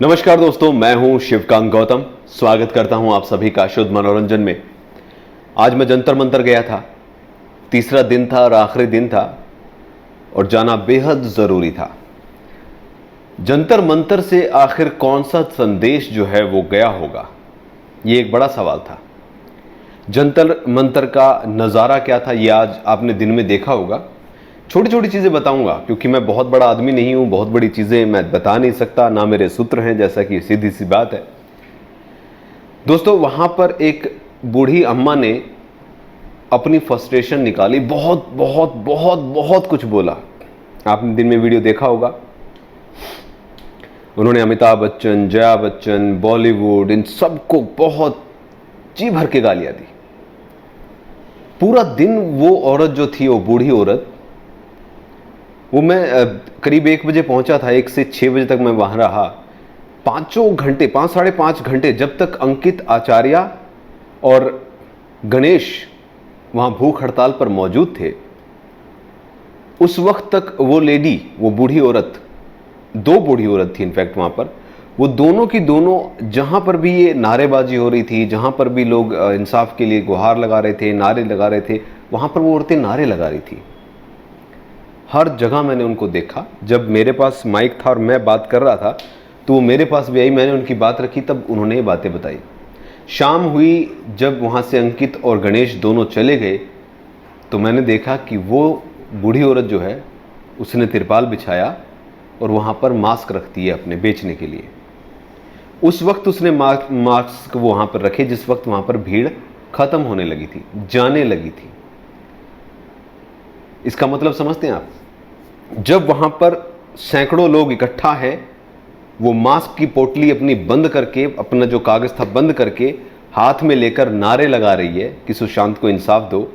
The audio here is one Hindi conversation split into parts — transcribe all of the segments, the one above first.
नमस्कार दोस्तों, मैं हूं शिवकांत गौतम। स्वागत करता हूं आप सभी का शुद्ध मनोरंजन में। आज मैं जंतर मंतर गया था। तीसरा दिन था और आखिरी दिन था और जाना बेहद जरूरी था। जंतर मंतर से आखिर कौन सा संदेश जो है वो गया होगा, ये एक बड़ा सवाल था। जंतर मंतर का नज़ारा क्या था ये आज आपने दिन में देखा होगा। छोटी छोटी चीज़ें बताऊंगा क्योंकि मैं बहुत बड़ा आदमी नहीं हूं, बहुत बड़ी चीज़ें मैं बता नहीं सकता, ना मेरे सूत्र हैं, जैसा कि सीधी सी बात है। दोस्तों, वहां पर एक बूढ़ी अम्मा ने अपनी फ्रस्ट्रेशन निकाली, बहुत बहुत बहुत बहुत कुछ बोला। आपने दिन में वीडियो देखा होगा। उन्होंने अमिताभ बच्चन, जया बच्चन, बॉलीवुड, इन सबको बहुत जी भर के गालियां दी। पूरा दिन वो औरत जो थी, वो बूढ़ी औरत, वो मैं करीब 1 बजे पहुंचा था, 1 से 6 बजे तक मैं वहां रहा। 5 घंटे, 5-5.5 घंटे, जब तक अंकित आचार्य और गणेश वहां भूख हड़ताल पर मौजूद थे, उस वक्त तक वो लेडी, वो बूढ़ी औरत, 2 बूढ़ी औरत थी इनफैक्ट वहां पर, वो दोनों की दोनों, जहां पर भी ये नारेबाजी हो रही थी, जहां पर भी लोग इंसाफ के लिए गुहार लगा रहे थे, नारे लगा रहे थे, वहां पर वो औरतें नारे लगा रही थी। हर जगह मैंने उनको देखा। जब मेरे पास माइक था और मैं बात कर रहा था तो वो मेरे पास भी आई, मैंने उनकी बात रखी, तब उन्होंने ये बातें बताई। शाम हुई, जब वहाँ से अंकित और गणेश दोनों चले गए तो मैंने देखा कि वो बूढ़ी औरत जो है, उसने तिरपाल बिछाया और वहाँ पर मास्क रख दिए अपने बेचने के लिए। उस वक्त उसने मास्क वो वहाँ पर रखे जिस वक्त वहाँ पर भीड़ खत्म होने लगी थी, जाने लगी थी। इसका मतलब समझते हैं आप? जब वहां पर सैकड़ों लोग इकट्ठा हैं, वो मास्क की पोटली अपनी बंद करके, अपना जो कागज था बंद करके हाथ में लेकर नारे लगा रही है कि सुशांत को इंसाफ दो।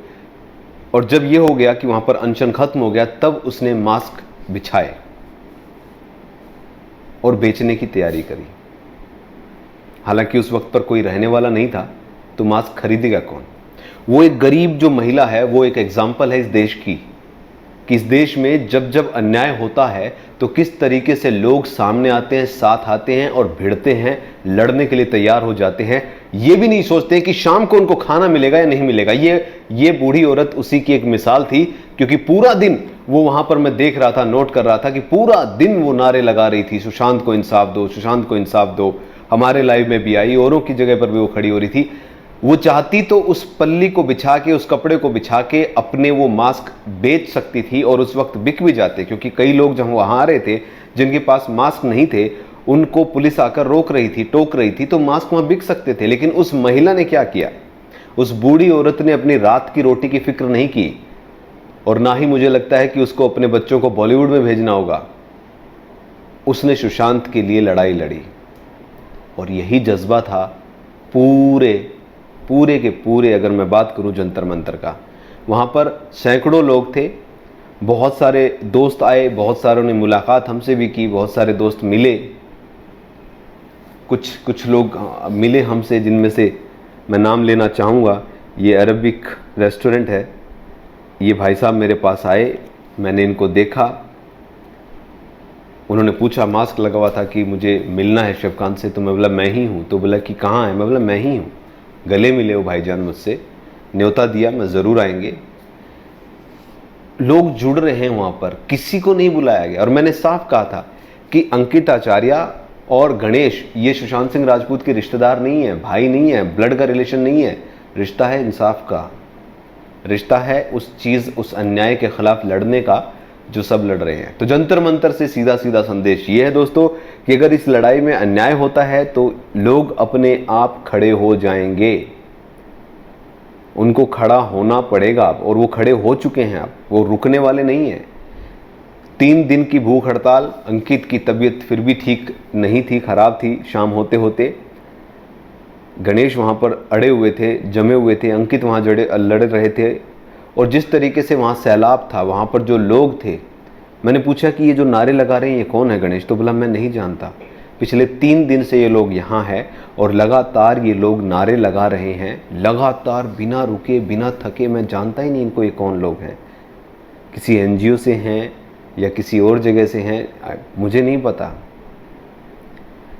और जब ये हो गया कि वहां पर अनशन खत्म हो गया, तब उसने मास्क बिछाए और बेचने की तैयारी करी। हालांकि उस वक्त पर कोई रहने वाला नहीं था, तो मास्क खरीदेगा कौन? वो एक गरीब जो महिला है, वो एक एग्जाम्पल है इस देश की, कि इस देश में जब जब अन्याय होता है तो किस तरीके से लोग सामने आते हैं, साथ आते हैं और भिड़ते हैं, लड़ने के लिए तैयार हो जाते हैं। ये भी नहीं सोचते कि शाम को उनको खाना मिलेगा या नहीं मिलेगा। ये बूढ़ी औरत उसी की एक मिसाल थी, क्योंकि पूरा दिन वो वहां पर मैं देख रहा था, नोट कर रहा था कि पूरा दिन वो नारे लगा रही थी, सुशांत को इंसाफ दो, सुशांत को इंसाफ दो। हमारे लाइव में भी आई, औरों की जगह पर भी वो खड़ी हो रही थी। वो चाहती तो उस पल्ली को बिछा के, उस कपड़े को बिछा के अपने वो मास्क बेच सकती थी और उस वक्त बिक भी जाते, क्योंकि कई लोग जब वहां आ रहे थे जिनके पास मास्क नहीं थे, उनको पुलिस आकर रोक रही थी, टोक रही थी, तो मास्क वहां बिक सकते थे। लेकिन उस महिला ने क्या किया? उस बूढ़ी औरत ने अपनी रात की रोटी की फिक्र नहीं की, और ना ही मुझे लगता है कि उसको अपने बच्चों को बॉलीवुड में भेजना होगा। उसने सुशांत के लिए लड़ाई लड़ी, और यही जज्बा था पूरे के पूरे, अगर मैं बात करूं जंतर मंतर का। वहां पर सैकड़ों लोग थे, बहुत सारे दोस्त आए, बहुत सारों ने मुलाकात हमसे भी की, बहुत सारे दोस्त मिले, कुछ लोग मिले हमसे, जिनमें से मैं नाम लेना चाहूँगा। ये अरबिक रेस्टोरेंट है, ये भाई साहब मेरे पास आए, मैंने इनको देखा, उन्होंने पूछा, मास्क लगा हुआ था, कि मुझे मिलना है शिवकांत से। तो मैं बोला मैं ही हूँ। तो बोला कि कहाँ है? मैं बोला मैं ही हूँ। गले मिले वो भाईजान मुझसे, न्योता दिया, मैं ज़रूर आएंगे। लोग जुड़ रहे हैं वहाँ पर, किसी को नहीं बुलाया गया। और मैंने साफ कहा था कि अंकित आचार्य और गणेश ये सुशांत सिंह राजपूत के रिश्तेदार नहीं है, भाई नहीं है, ब्लड का रिलेशन नहीं है। रिश्ता है इंसाफ का, रिश्ता है उस चीज़, उस अन्याय के खिलाफ लड़ने का जो सब लड़ रहे हैं। तो जंतर मंतर से सीधा सीधा संदेश ये है दोस्तों, कि अगर इस लड़ाई में अन्याय होता है तो लोग अपने आप खड़े हो जाएंगे, उनको खड़ा होना पड़ेगा। और वो खड़े हो चुके हैं, अब वो रुकने वाले नहीं हैं। 3 दिन की भूख हड़ताल। अंकित की तबीयत फिर भी ठीक नहीं थी, खराब थी शाम होते होते। गणेश वहाँ पर अड़े हुए थे, जमे हुए थे, अंकित वहाँ लड़ रहे थे। और जिस तरीके से वहाँ सैलाब था, वहाँ पर जो लोग थे, मैंने पूछा कि ये जो नारे लगा रहे हैं ये कौन है गणेश? तो बोला मैं नहीं जानता। पिछले 3 दिन से ये लोग यहाँ हैं और लगातार ये लोग नारे लगा रहे हैं, लगातार, बिना रुके, बिना थके। मैं जानता ही नहीं इनको ये कौन लोग हैं, किसी एनजीओ से हैं या किसी और जगह से हैं, मुझे नहीं पता।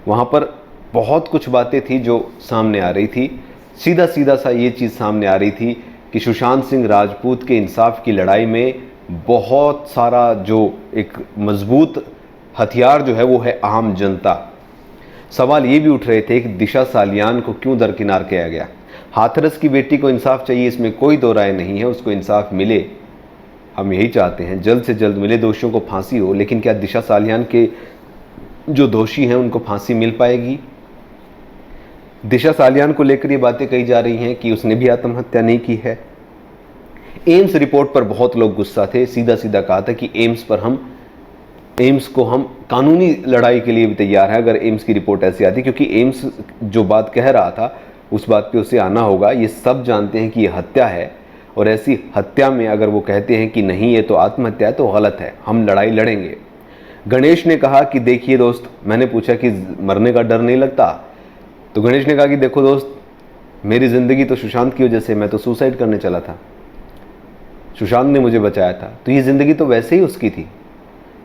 वहाँ पर बहुत कुछ बातें थी जो सामने आ रही थी। सीधा सीधा सा ये चीज़ सामने आ रही थी कि सुशांत सिंह राजपूत के इंसाफ की लड़ाई में बहुत सारा जो एक मजबूत हथियार जो है वो है आम जनता। सवाल ये भी उठ रहे थे कि दिशा सालियान को क्यों दरकिनार किया गया। हाथरस की बेटी को इंसाफ चाहिए, इसमें कोई दो राय नहीं है, उसको इंसाफ मिले, हम यही चाहते हैं जल्द से जल्द मिले, दोषियों को फांसी हो। लेकिन क्या दिशा सालियान के जो दोषी हैं उनको फांसी मिल पाएगी? दिशा सालियान को लेकर ये बातें कही जा रही हैं कि उसने भी आत्महत्या नहीं की है। एम्स रिपोर्ट पर बहुत लोग गुस्सा थे, सीधा सीधा कहा था कि एम्स को हम कानूनी लड़ाई के लिए भी तैयार है अगर एम्स की रिपोर्ट ऐसी आती, क्योंकि एम्स जो बात कह रहा था उस बात पे उसे आना होगा। ये सब जानते हैं कि ये हत्या है, और ऐसी हत्या में अगर वो कहते हैं कि नहीं ये तो आत्महत्या है तो गलत है, हम लड़ाई लड़ेंगे। गणेश ने कहा कि देखिए दोस्त, मैंने पूछा कि मरने का डर नहीं लगता, तो गणेश ने कहा कि देखो दोस्त, मेरी ज़िंदगी तो सुशांत की वजह से, मैं तो सुसाइड करने चला था, सुशांत ने मुझे बचाया था, तो ये ज़िंदगी तो वैसे ही उसकी थी,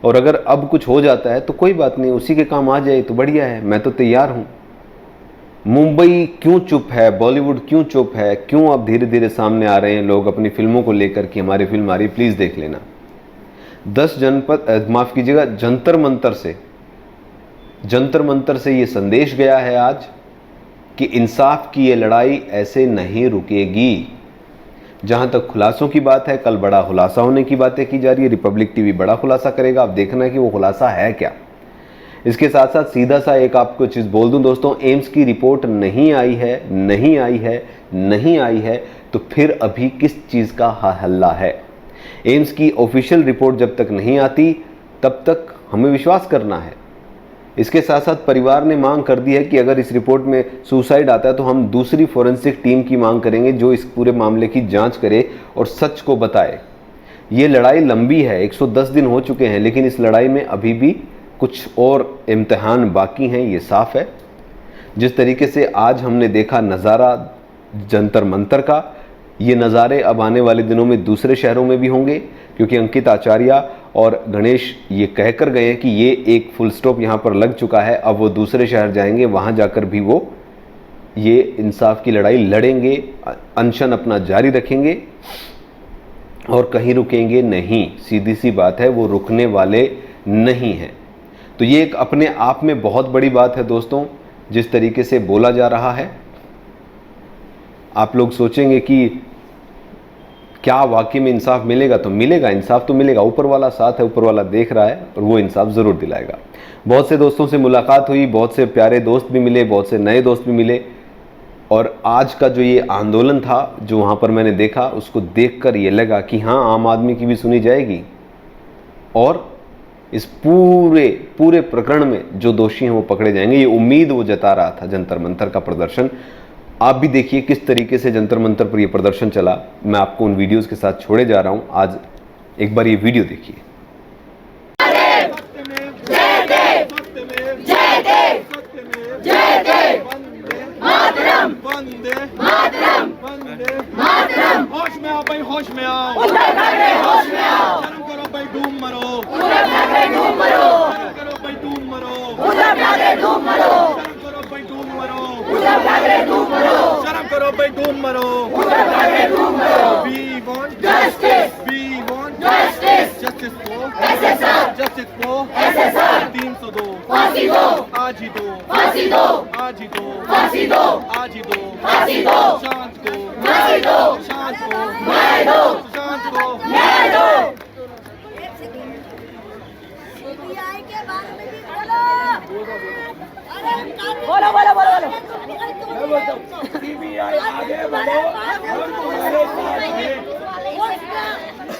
और अगर अब कुछ हो जाता है तो कोई बात नहीं, उसी के काम आ जाए तो बढ़िया है, मैं तो तैयार हूँ। मुंबई क्यों चुप है, बॉलीवुड क्यों चुप है, क्यों अब धीरे धीरे सामने आ रहे हैं लोग अपनी फिल्मों को लेकर कि हमारी फिल्म आ रही, प्लीज़ देख लेना। 10 जनपद, माफ़ कीजिएगा, जंतर मंतर से ये संदेश गया है आज कि इंसाफ की ये लड़ाई ऐसे नहीं रुकेगी। जहां तक खुलासों की बात है, कल बड़ा खुलासा होने की बातें की जा रही है, रिपब्लिक टीवी बड़ा खुलासा करेगा, अब देखना है कि वो खुलासा है क्या। इसके साथ साथ सीधा सा एक आपको चीज़ बोल दूं दोस्तों, एम्स की रिपोर्ट नहीं आई है तो फिर अभी किस चीज़ का हल्ला है। एम्स की ऑफिशियल रिपोर्ट जब तक नहीं आती तब तक हमें विश्वास करना है। इसके साथ साथ परिवार ने मांग कर दी है कि अगर इस रिपोर्ट में सुसाइड आता है तो हम दूसरी फोरेंसिक टीम की मांग करेंगे जो इस पूरे मामले की जांच करे और सच को बताए। ये लड़ाई लंबी है, 110 दिन हो चुके हैं, लेकिन इस लड़ाई में अभी भी कुछ और इम्तिहान बाकी हैं, ये साफ है। जिस तरीके से आज हमने देखा नज़ारा जंतर मंतर का, ये नज़ारे अब आने वाले दिनों में दूसरे शहरों में भी होंगे, क्योंकि अंकित आचार्य और गणेश ये कह कर गए हैं कि ये एक फुल स्टॉप यहाँ पर लग चुका है, अब वो दूसरे शहर जाएंगे, वहाँ जाकर भी वो ये इंसाफ की लड़ाई लड़ेंगे, अनशन अपना जारी रखेंगे और कहीं रुकेंगे नहीं। सीधी सी बात है, वो रुकने वाले नहीं हैं। तो ये एक अपने आप में बहुत बड़ी बात है दोस्तों, जिस तरीके से बोला जा रहा है। आप लोग सोचेंगे कि क्या वाकई में इंसाफ मिलेगा, तो मिलेगा, इंसाफ तो मिलेगा, ऊपर वाला साथ है, ऊपर वाला देख रहा है और वो इंसाफ ज़रूर दिलाएगा। बहुत से दोस्तों से मुलाकात हुई, बहुत से प्यारे दोस्त भी मिले, बहुत से नए दोस्त भी मिले, और आज का जो ये आंदोलन था जो वहाँ पर मैंने देखा, उसको देखकर ये लगा कि हाँ, आम आदमी की भी सुनी जाएगी और इस पूरे प्रकरण में जो दोषी हैं वो पकड़े जाएंगे। ये उम्मीद वो जता रहा था जंतर मंतर का प्रदर्शन। आप भी देखिए किस तरीके से जंतर मंतर पर ये प्रदर्शन चला। मैं आपको उन वीडियोस के साथ छोड़े जा रहा हूं। आज एक बार ये वीडियो देखिए। होश में आओ भाई, होश में आओ, होश में आओ, शर्म करो भाई, डूब मरो, डूब मरो, शर्म करो भाई, डूब मरो, डूब मरो, शर्म करो भाई, डूब मरो, डूब मरो, शर्म करो भाई, डूब मरो, डूब मरो। We want justice, we want justice, justice को SSR, justice को SSR, 302 फांसी दो, आज ही दो, फांसी दो, आज ही दो, फांसी दो, आज ही दो, फांसी दो, शांत को न्याय दो, शांत को न्याय दो, शांत को न्याय दो। सीबीआई के बारे में भी बोलो। बोलो बोलो बोलो बोलो। सीबीआई आगे बढ़ो, हम तुम्हारे साथ हैं।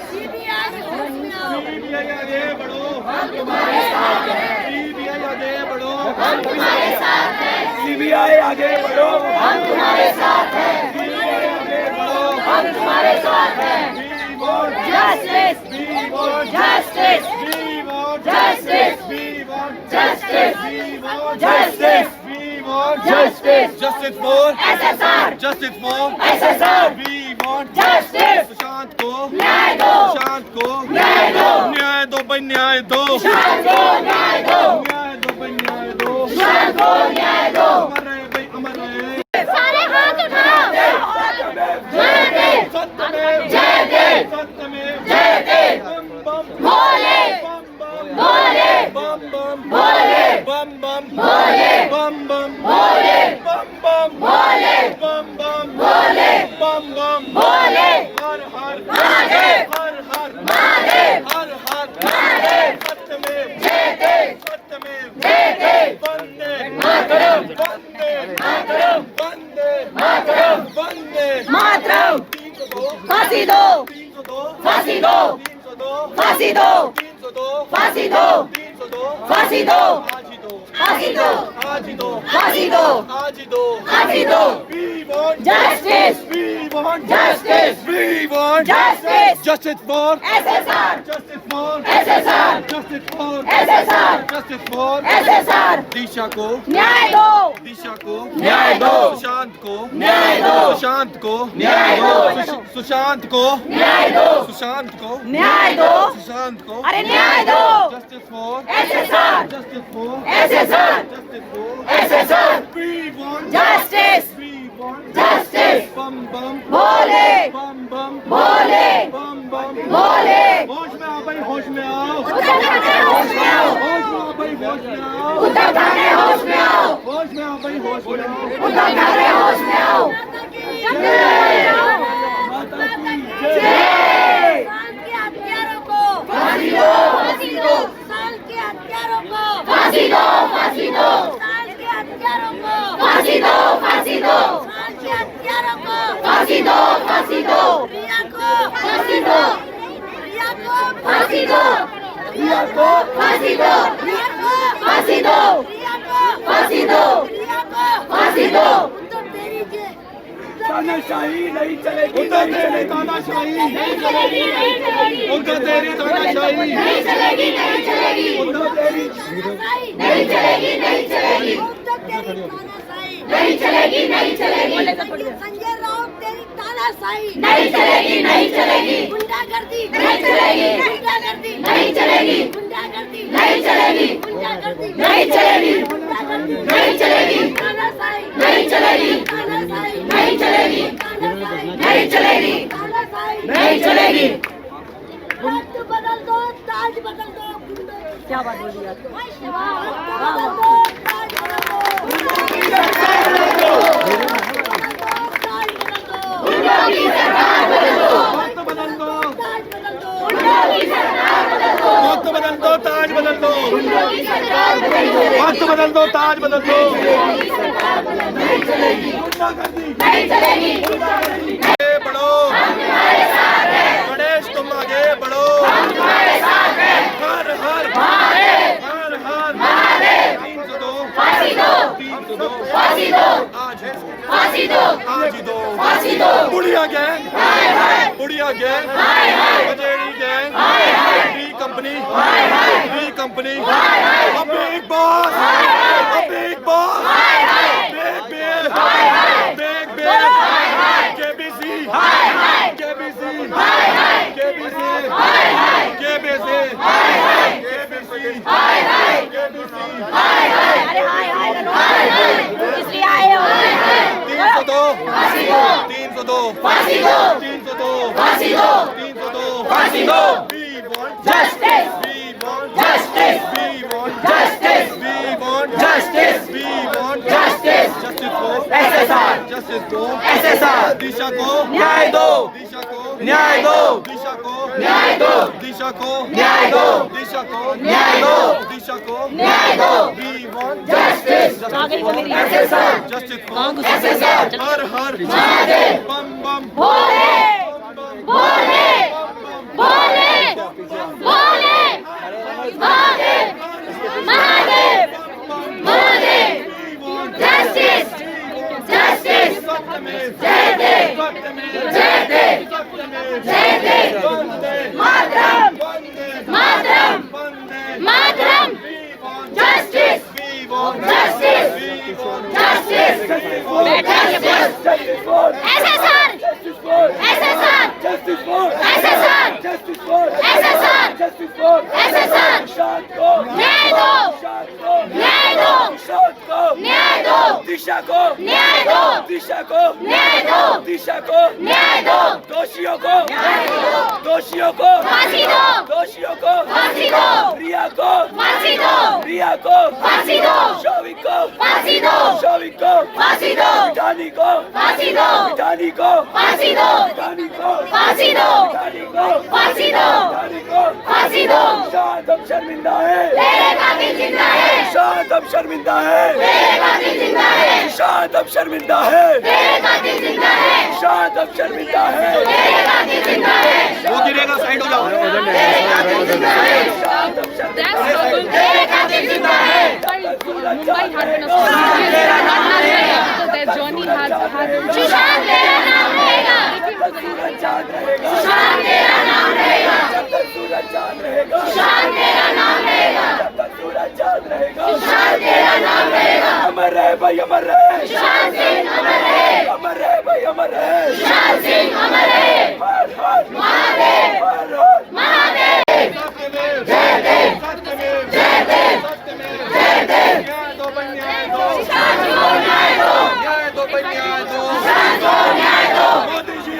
सीबीआई होश में आओ। सीबीआई आगे बढ़ो, हम तुम्हारे साथ हैं। सीबीआई आगे बढ़ो, हम तुम्हारे साथ हैं। सीबीआई आगे बढ़ो, हम तुम्हारे साथ हैं। सीबीआई आगे बढ़ो, हम तुम्हारे साथ हैं। We want justice, we want justice, we want justice, we want justice, we want justice, we want justice, justice for SSR, justice for SSR, we want justice, शांत को न्याय दो, शांत को न्याय दो, न्याय दो भाई, न्याय दो, शांत को न्याय दो, न्याय दो भाई, न्याय दो, शांत अमर रहे भाई, अमर रहे। सारे हाथ उठाओ। सत्यमेव जयते, सत्यमेव जयते। बम बम भोले, बम बम भोले, बम बम भोले, बम बम भोले, बम बम भोले, बम बम भोले, बम बम भोले, बम बम भोले, हर हर महादेव, हर हर महादेव, हर हर महादेव, सत्यमेव जयते, सत्यमेव जयते, वंदे मातरम, वंदे मातरम, वंदे मातरम, वंदे मातरम, 302 फांसी दो, 302 फांसी दो, 302 फांसी दो, 302 फांसी दो, 302 फांसी दो, आज ही दो, फांसी दो, आज ही दो, फांसी दो, आज ही दो, फांसी दो, We want Justice! We want Justice! We want Justice! Justice for SSR, Justice for SSR, Justice for SSR, Justice for SSR, दिशा को न्याय दो, दिशा को न्याय दो, सुशांत को न्याय दो, सुशांत को न्याय दो, सुशांत को न्याय दो, सुशांत को न्याय दो, सुशांत को अरे न्याय दो, Justice for SSR, Justice for SSR, Justice for SSR, We want Justice, We want Justice, बम बम भोले, बम बम भोले, बम बम भोले, होश में आओ भाई, होश में आओ, उत्तरखाने होश में आओ, होश में आओ भाई, होश में आओ, उत्तरखाने होश में आओ, होश में आओ भाई, होश में आओ। उत्तरखाने होश में आओ, साल के हत्यारों को फांसी दो, फांसी दो, साल के हत्यारों को फांसी दो, फांसी दो, साल के हत्यारों को फांसी दो, फांसी दो, साल के हत्यारों को फांसी दो, फांसी दो, प्रिया को फांसी दो, प्रिया को फांसी दो, प्रिया को फांसी दो, प्रिया को फांसी दो, प्रिया को फांसी दो, प्रिया को फांसी दो, तो तेरी के तानाशाही नहीं चलेगी, उधर तेरी तानाशाही नहीं चलेगी, उधर तेरी तानाशाही नहीं चलेगी, नहीं चलेगी, उधर तेरी नहीं चलेगी, नहीं चलेगी, नहीं चलेगी, नहीं चलेगी, संजय राउत तेरी तानाशाही नहीं चलेगी, नहीं चलेगी, गुंडागर्दी नहीं चलेगी, गुंडागर्दी नहीं चलेगी, गुंडागर्दी नहीं चलेगी, गुंडागर्दी नहीं चलेगी, गुंडागर्दी नहीं चलेगी, तानाशाही नहीं चलेगी, तानाशाही नहीं चलेगी, तानाशाही नहीं चलेगी, तानाशाही नहीं चलेगी। वक्त बदल दो, ताज बदल दो, क्या बात बोली यार? वक्त बदल दो, ताज बदल दो, ताज बदल दो, गुंडों की सरकार बदल दो, वक्त बदल दो, ताज बदल दो, गुंडों की सरकार बदल दो, वक्त बदल दो, ताज बदल दो, गुंडों की सरकार बदल दो, वक्त बदल दो, ताज बदल दो, नहीं चलेगी, गुंडागर्दी नहीं चलेगी, आगे बढ़ो, हमारे साथ है, गणेश तुम आगे बढ़ो, हमारे साथ है, हर हर महादेव, हर हर महादेव, 302 फांसी दो, 302 फांसी दो, आज फांसी दो, आज ही दो, फांसी दो, बुढ़िया गैंग, हाय हाय, बुढ़िया गैंग, हाय हाय, बजेड़ी गैंग, हाय हाय, बी कंपनी, हाय हाय, बी कंपनी, हाय हाय, a big boss, हाय हाय, a big boss, हाय हाय, big bill, हाय हाय, big bill, हाय हाय, KBC, हाय हाय, KBC, हाय हाय, KBC, हाय हाय, KBC, हाय हाय, KBC, हाय हाय, KBC, हाय हाय, अरे हाय हाय, हाय हाय, इसलिए आए हो, हाय हाय, 302, फांसी दो, 302, फांसी दो, 302, फांसी दो, 302, फांसी दो, we want Justice! we want Justice! we want Justice! we want Justice! we want Justice! justice को SSR! justice को SSR! दिशा को न्याय दो, दिशा को न्याय दो, दिशा को न्याय दो, दिशा को न्याय दो, दिशा को न्याय दो, दिशा को न्याय दो, we want Justice! SSR! justice for SSR! Her her Mahadev, bomb bomb Bhole, Bhole, Bhole, Bhole, Mahadev, Mahadev, Mahadev, Justice! Justice! जयते, जयते, जयते, मातरम, मातरम, मातरम, Justice! Justice! Justice! SSR! SSR! SSR! SSR! SSR! न्याय दो, न्याय दो, दिशा को न्याय दो दिशा को न्याय दो दिशा को न्याय दो दोषियों को दोषियों को फांसी दो दोषियों को फांसी दो रिया को फांसी दो रिया को फांसी दो शौविक को फांसी दो शौविक को फांसी दो मिठानी को फांसी दो मिठानी को फांसी दो मिठानी को फांसी दो मिठानी को फांसी दो मिठानी को फांसी दो शांत अब शर्मिंदा है तेरे कातिल जिंदा है शांत अब शर्मिंदा है तेरे कातिल जिंदा है शांत अब शर्मिंदा है तेरे कातिल जिंदा है शांत अब शर्मिंदा है तेरे कातिल जिंदा है वो गिरेगा साइड हो जाओ तेरे कातिल जिंदा है शांत अब शर्मिंदा तेरे कातिल जिंदा है Mumbai had been a so their journey had Sushant तेरा नाम रहेगा सूरज चांद रहेगा सुशांत तेरा नाम रहेगा जब तक सूरज चांद रहेगा सुशांत तेरा नाम रहेगा जब तक सूरज चांद रहेगा सुशांत तेरा नाम रहेगा अमर रहे भाई अमर रहे सुशांत सिंह अमर रहे अमर रहे भाई अमर रहे सुशांत सिंह अमर रहे हर हर महादेव हर हर महादेव सत्यमेव जय देव सत्यमेव जय देव सत्यमेव जय देव न्याय दो भाई न्याय दो सुशांत को न्याय दो न्याय दो भाई न्याय दो सुशांत को न्याय दो मोदी जी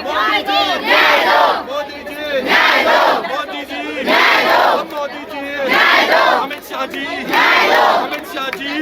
मोदी जी न्याय दो मोदी जी न्याय दो मोदी जी न्याय दो मोदी जी न्याय दो अमित शाह जी न्याय दो अमित शाह जी